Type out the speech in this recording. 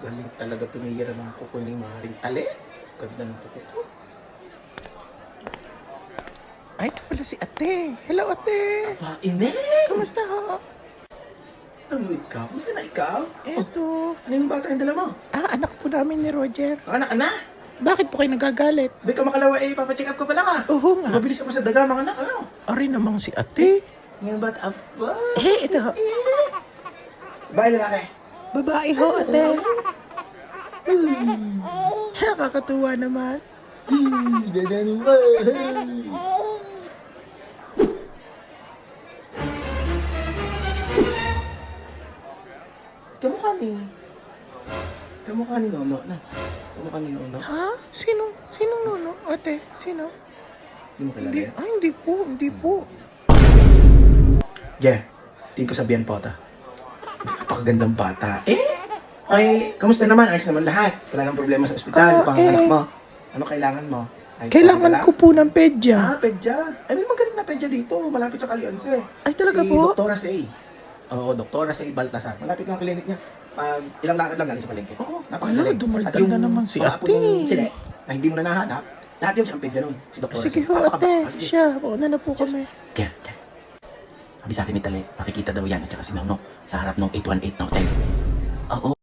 Galing talaga tumira ng kuko ni Maring Tali. Ganda ng kuko ko. Ay, ito pala si ate. Hello, ate. Ineng! Kamusta ho? Ano ikaw? Kumusta na ikaw? Eto. Ano yung bata yung dala mo? Anak po namin ni Roger. Anak na! Bakit po kayo nagagalit? Di ka makalawa papacheck up ko pa lang Oo nga. Mabilis ka pa sa daga mga anak, ano? Ari namang si ate. Ngayon bata, Ito ho. Bye, lalaki. Babae ho, ate. Nakakatuwa naman. Ganyan mo. Kamukha ni Nono na. Kamukha ni Nono. Ha? Sinong nono? Ate, sino? Hindi mo kilala Hindi. yan? Ay, hindi po. Yeah, tingin ko sabihan po ata. Napakagandang bata. Ay, kamusta naman? Ayos naman lahat. Wala nang problema sa ospital, panganak mo. Ano kailangan mo? Ayos Kailangan ka ko po ng pedya. pedya. Ay, may magaling na pedya dito. Malapit sa Calionce. Ay, talaga Si po? Doktora Say. Oo, Doktora Say Baltasar. Malapit lang ang klinik niya. Ilang lakad lang galing sa palengke. Oo, napakagaling. Ala, dumaldal At yung na naman si mga apo ate. nung sila, na hindi mo na nahanap, lahat yun siyang pedya nun. Si Doktora Sige Say. ho, Papakaba. ate. Sige. Siya, pauna na po kami. Kaya. Sabi sa akin ni Tali, makikita daw yan at saka si Nono sa harap ng 818 na hotel. Oo.